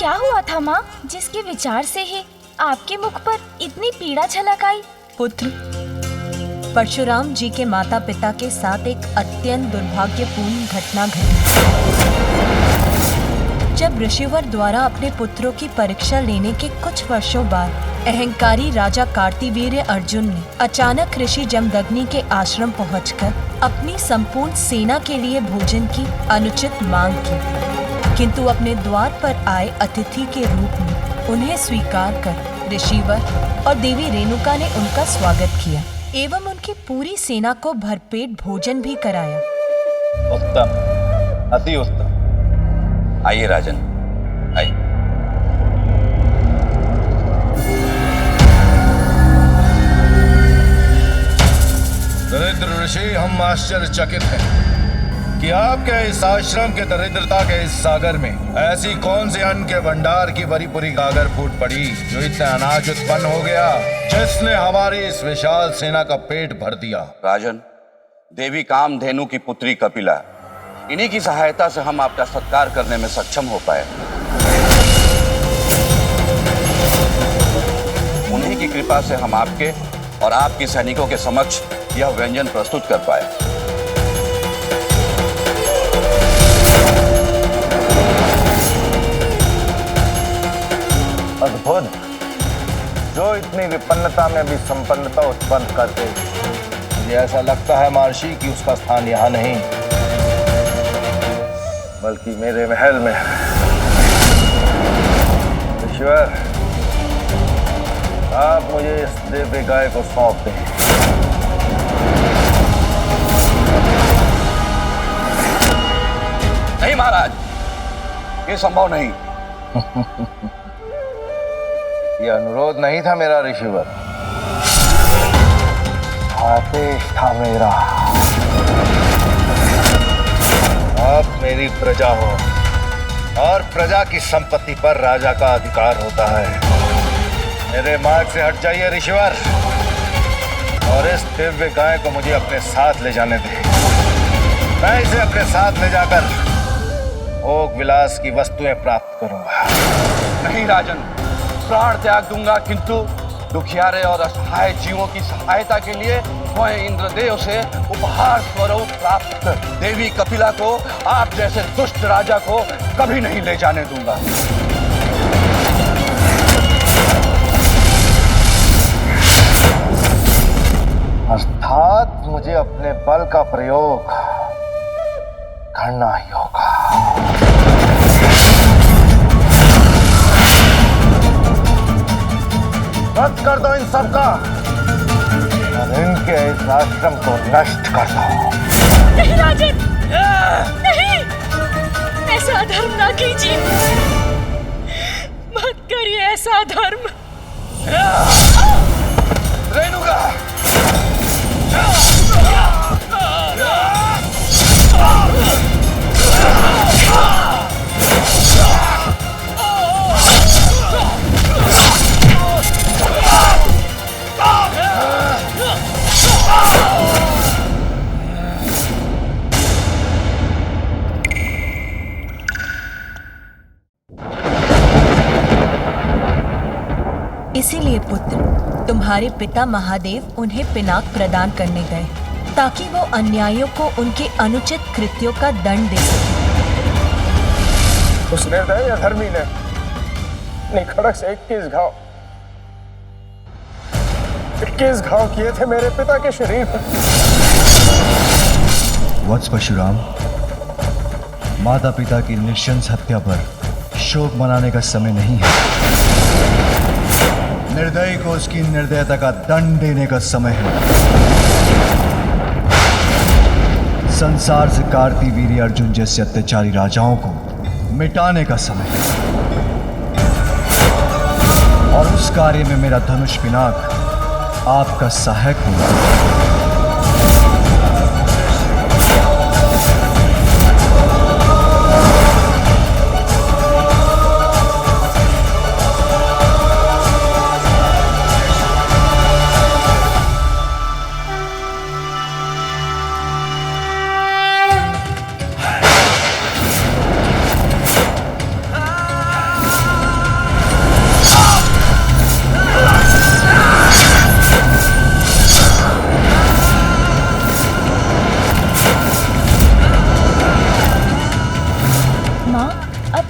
क्या हुआ था माँ, जिसके विचार से ही आपके मुख पर इतनी पीड़ा झलक आई? पुत्र, परशुराम जी के माता पिता के साथ एक अत्यंत दुर्भाग्यपूर्ण घटना घटी। जब ऋषिवर द्वारा अपने पुत्रों की परीक्षा लेने के कुछ वर्षों बाद अहंकारी राजा कार्तिवीर्य अर्जुन ने अचानक ऋषि जमदग्नि के आश्रम पहुंचकर अपनी संपूर्ण सेना के लिए भोजन की अनुचित मांग की, किंतु अपने द्वार पर आए अतिथि के रूप में उन्हें स्वीकार कर ऋषिवर और देवी रेणुका ने उनका स्वागत किया एवं उनकी पूरी सेना को भरपेट भोजन भी कराया। उत्तम, अति उत्तम। आइए राजन, आइए। दरिद्र ऋषि, हम आश्चर्यचकित हैं कि आपके इस आश्रम के दरिद्रता के इस सागर में ऐसी कौन सी अन्न के भंडार की परिपूरी गागर फूट पड़ी जो इतना अनाज उत्पन्न हो गया, जिसने हमारी इस विशाल सेना का पेट भर दिया। राजन, देवी कामधेनु की पुत्री कपिला, इन्हीं की सहायता से हम आपका सत्कार करने में सक्षम हो पाए। उन्हीं की कृपा से हम आपके और आपके सैनिकों के समक्ष यह व्यंजन प्रस्तुत कर पाए। अद्भुत, जो इतनी विपन्नता में भी संपन्नता उत्पन्न करते, मुझे ऐसा लगता है महर्षि कि उसका स्थान यहाँ नहीं बल्कि मेरे महल में है। ईश्वर, आप मुझे इस दिव्य गाय को सौंप दें। नहीं महाराज, ये संभव नहीं। ये अनुरोध नहीं था मेरा ऋषिवर, आदेश था मेरा। आप मेरी प्रजा हो और प्रजा की संपत्ति पर राजा का अधिकार होता है। मेरे मार्ग से हट जाइए ऋषिवर और इस दिव्य गाय को मुझे अपने साथ ले जाने दें। मैं इसे अपने साथ ले जाकर भोग विलास की वस्तुएं प्राप्त करूंगा। नहीं राजन, प्राण त्याग दूंगा, किंतु दुखियारे और असहाय जीवों की सहायता के लिए स्वयं इंद्रदेव से उपहार स्वरूप प्राप्त देवी कपिला को आप जैसे दुष्ट राजा को कभी नहीं ले जाने दूंगा। अर्थात मुझे अपने बल का प्रयोग करना ही होगा। रद्द कर दो इन सबका और इनके इस आश्रम को नष्ट कर दो। नहीं राजन, नहीं, ऐसा अधर्म ना कीजिए, मत करिए ऐसा अधर्म। रेणुका, इसीलिए पुत्र, तुम्हारे पिता महादेव उन्हें पिनाक प्रदान करने गए ताकि वो अन्यायियों को उनके अनुचित कृत्यों का दंड दे सके। उस निर्दयी अधर्मी ने निखड़क से 21 घाव किए थे मेरे पिता के शरीर पर। वत्स परशुराम, माता पिता की नृशंस हत्या पर शोक मनाने का समय नहीं है। निर्दयी को उसकी निर्दयता का दंड देने का समय है। संसार से कार्तिवीर्य अर्जुन जैसे अत्याचारी राजाओं को मिटाने का समय है। और उस कार्य में मेरा धनुष पिनाक आपका सहायक होगा।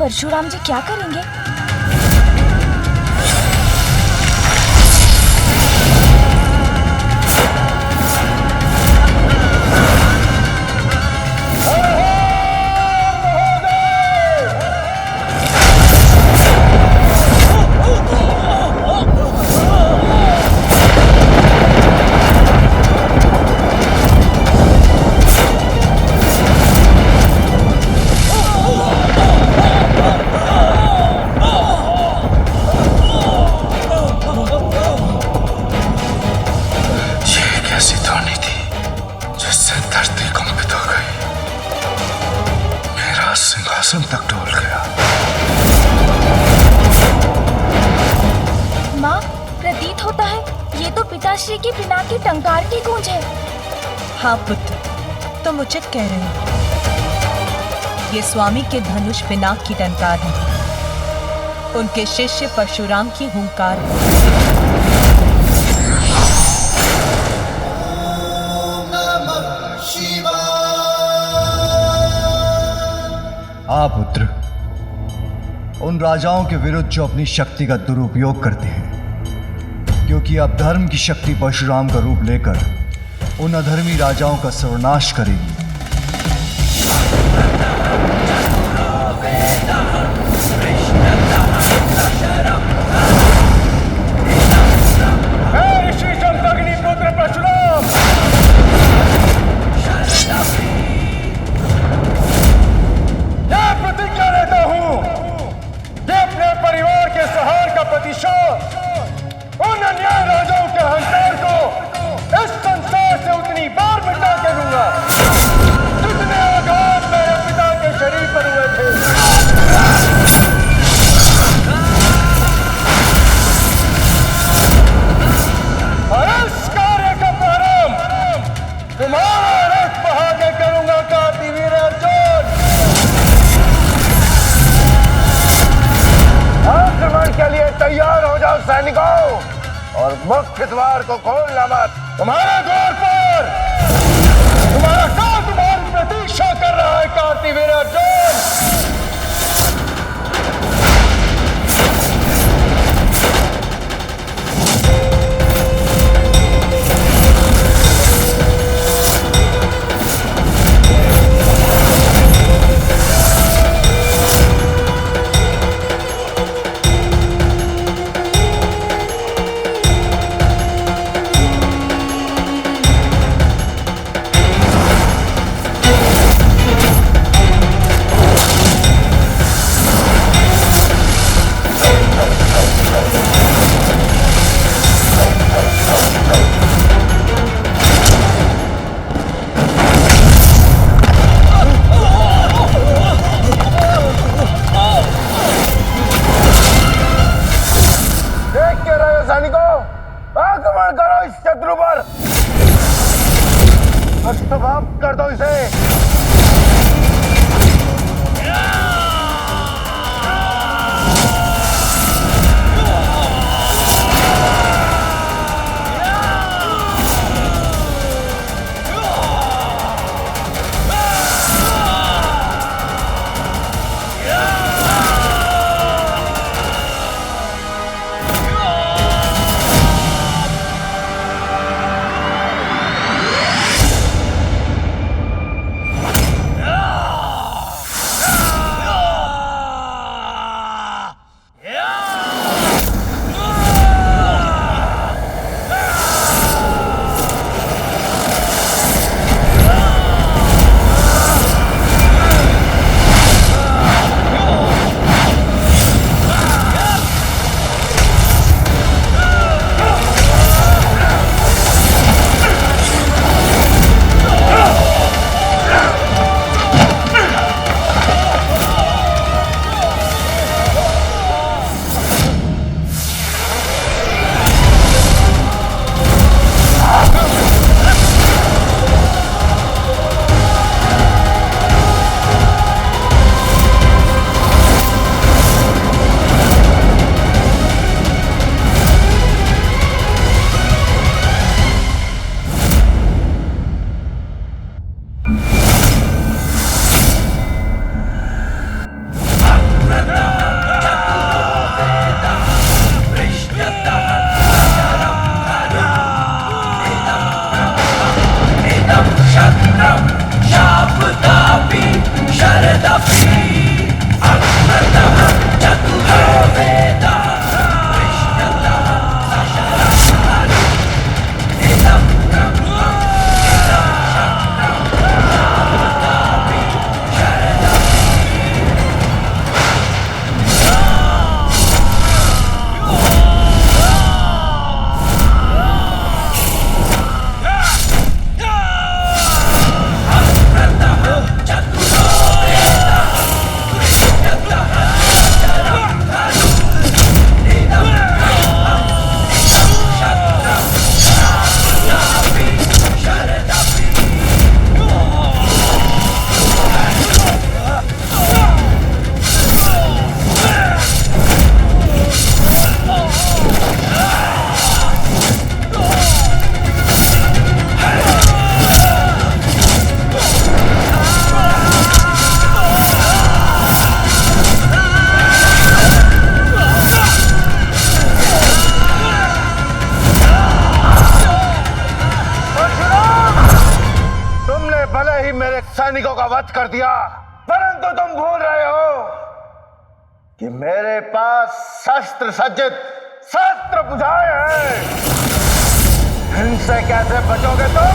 परशुराम जी क्या करेंगे? सिंहासन तक डोल गया। माँ, प्रतीत होता है ये तो पिताश्री की पिनाक की टंकार की गूंज है। हाँ पुत्र, तुम उचित कह रहे हो। ये स्वामी के धनुष पिनाक की टंकार है, उनके शिष्य परशुराम की हुंकार है। हाँ पुत्र, उन राजाओं के विरुद्ध जो अपनी शक्ति का दुरुपयोग करते हैं, क्योंकि अब धर्म की शक्ति परशुराम का रूप लेकर उन अधर्मी राजाओं का सर्वनाश करेगी। ऋषि जमदग्नि पुत्र परशुराम, प्रतिज्ञा लेता हूं कि अपने परिवार के सहार का प्रतिशोध उन अन्याय राजाओं के अहंकार को इस संसार से उतनी बार मिटा के दूंगा जितने आघात मेरे पिता के शरीर पर हुए थे। और इस कार्य का प्रारंभ तुम्हारा रथ बहा के करूंगा कार्तिवीर अर्जुन। आक्रमण के लिए तैयार हो जाओ सैनिकों, और मुख्य द्वार को खोलना मत। तुम्हारे द्वार पर तुम्हारा काल तुम्हारी प्रतीक्षा कर रहा है कार्तिवीर अर्जुन। समाप्त कर दिया, परंतु तुम भूल रहे हो कि मेरे पास शस्त्र सज्जित शस्त्र बुझाए हैं। इनसे कैसे बचोगे तुम?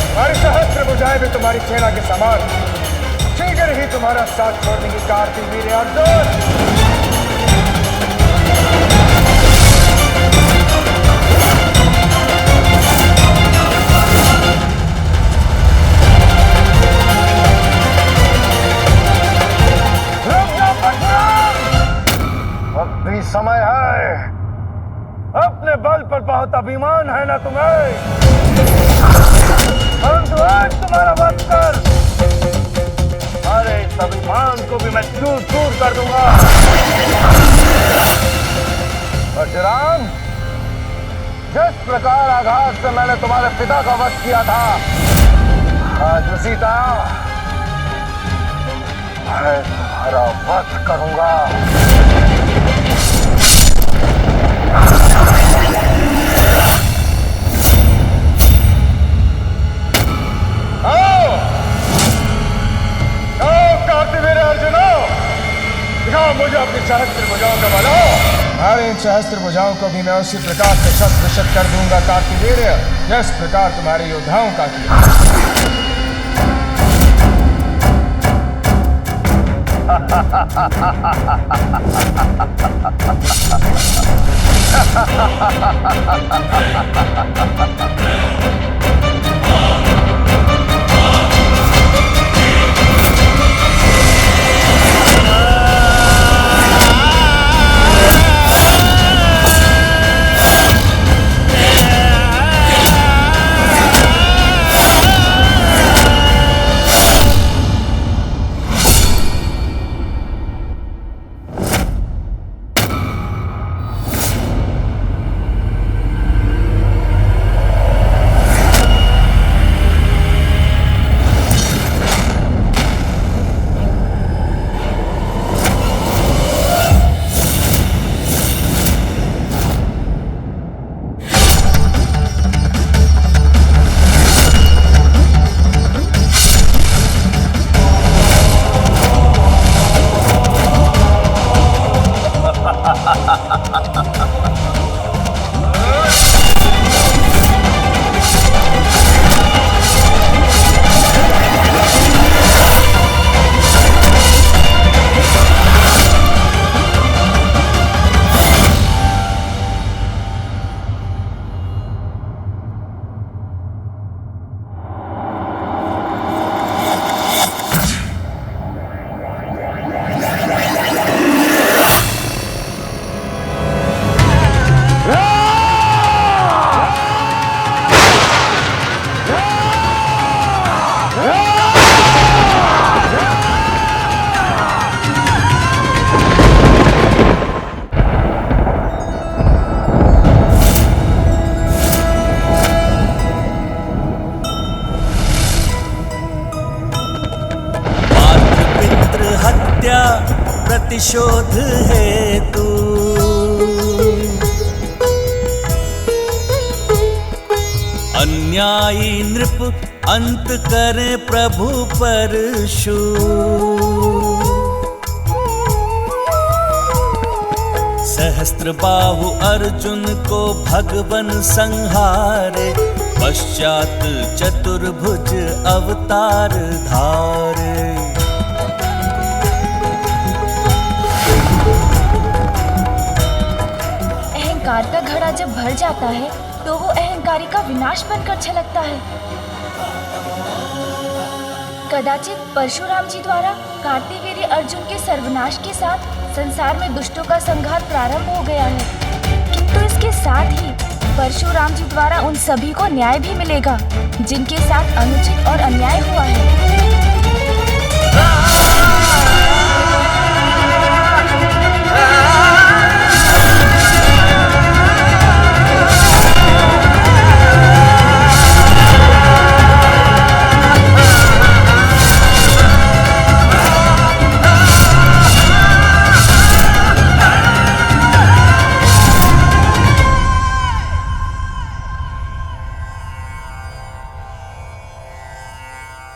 हमारी सहस्त्र बुझाए भी तुम्हारी सेना के समान शीघ्र ही तुम्हारा साथ छोड़ देंगे कार्तिवीर्य अर्जुन। अब भी समय है, अपने बल पर बहुत अभिमान है ना तुम्हें, परंतु आज तुम्हारा वध कर अरे इस अभिमान को भी मैं चूर चूर कर दूंगा। परशुराम, जिस प्रकार आघात से मैंने तुम्हारे पिता का वध किया था, आज उसी तरह मैं तुम्हारा वध करूंगा। कार्तिवीर्य अर्जुन, दिखाओ मुझे अपनी सहस्त्र भुजाओं का बल। अरे इन सहस्त्र भुजाओं को भी मैं उसी प्रकार से शत विशत कर दूंगा कार्तिवीर्य, जिस प्रकार तुम्हारे योद्धाओं का किया। प्रतिशोध है तू, अन्यायी नृप अंत करे प्रभु परशु। सहस्त्र बाहु अर्जुन को भगवन संहारे, पश्चात चतुर्भुज अवतार धारे। अहंकार का घड़ा जब भर जाता है तो वो अहंकारी का विनाश बनकर छलकता है। कदाचित परशुराम जी द्वारा कार्तिवीर्य अर्जुन के सर्वनाश के साथ संसार में दुष्टों का संहार प्रारंभ हो गया है, किंतु इसके साथ ही परशुराम जी द्वारा उन सभी को न्याय भी मिलेगा जिनके साथ अनुचित और अन्याय हुआ है।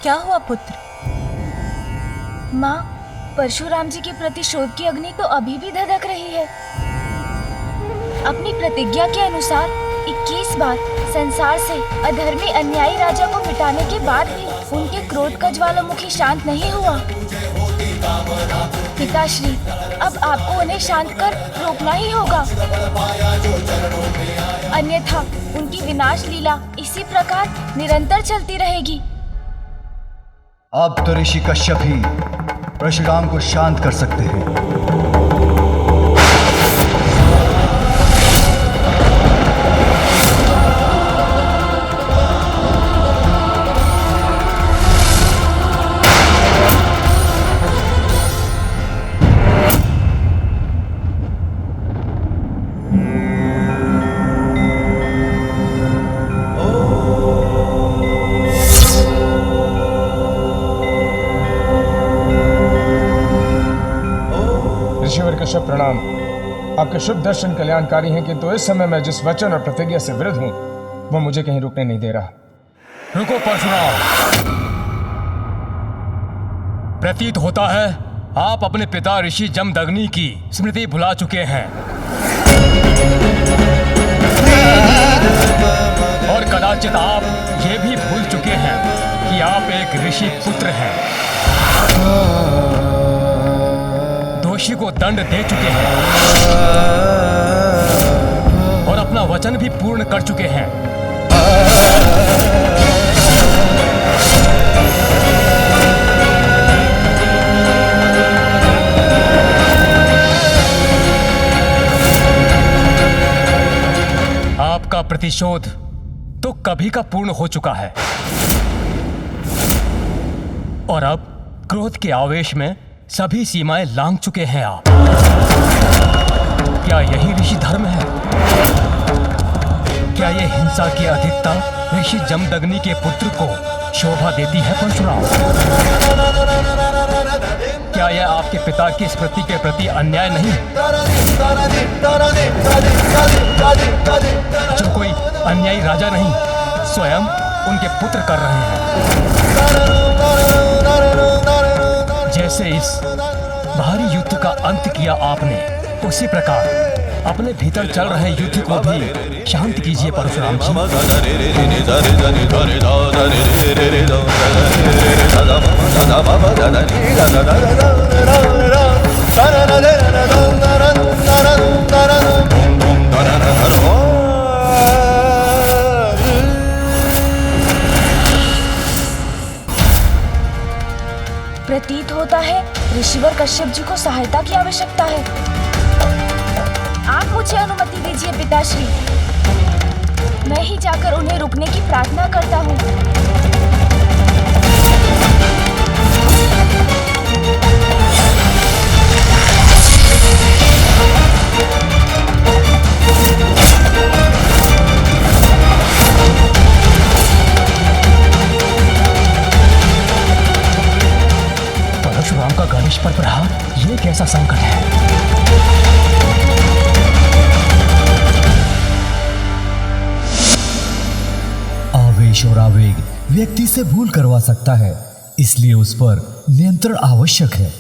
क्या हुआ पुत्र? माँ, परशुराम जी के प्रतिशोध की अग्नि तो अभी भी धधक रही है। अपनी प्रतिज्ञा के अनुसार 21 बार संसार से अधर्मी अन्यायी राजा को मिटाने के बाद भी उनके क्रोध का ज्वालामुखी शांत नहीं हुआ। पिताश्री, अब आपको उन्हें शांत कर रोकना ही होगा, अन्यथा उनकी विनाश लीला इसी प्रकार निरंतर चलती रहेगी। अब तो ऋषि कश्यप ही परशुराम को शांत कर सकते हैं। कश्यप प्रणाम। आपके शुभ दर्शन कल्याणकारी हैं, किंतु इस समय मैं जिस वचन और प्रतिज्ञा से विरुद्ध हूं वो मुझे कहीं रुकने नहीं दे रहा। रुको परशुराम, प्रतीत होता है आप अपने पिता ऋषि जमदग्नि की स्मृति भुला चुके हैं और कदाचित आप ये भी भूल चुके हैं कि आप एक ऋषि पुत्र हैं। दोषी को दंड दे चुके हैं और अपना वचन भी पूर्ण कर चुके हैं। आपका प्रतिशोध तो कभी का पूर्ण हो चुका है और अब क्रोध के आवेश में सभी सीमाएं लांघ चुके हैं आप। क्या यही ऋषि धर्म है? क्या ये हिंसा की अधिकता ऋषि जमदग्नि के पुत्र को शोभा देती है परशुराम? क्या यह आपके पिता की स्मृति के प्रति अन्याय नहीं? जो कोई अन्यायी राजा नहीं, स्वयं उनके पुत्र कर रहे हैं। जैसे इस भारी युद्ध का अंत किया आपने, उसी प्रकार अपने भीतर चल रहे युद्ध को भी शांत कीजिए परशुराम जी। प्रतीत होता है ऋषिवर कश्यप जी को सहायता की आवश्यकता है। आप मुझे अनुमति दीजिए पिताश्री, मैं ही जाकर उन्हें रुकने की प्रार्थना करता हूँ। परशुराम का गणेश पर प्रहार, ये कैसा संकट है? आवेश और आवेग व्यक्ति से भूल करवा सकता है, इसलिए उस पर नियंत्रण आवश्यक है।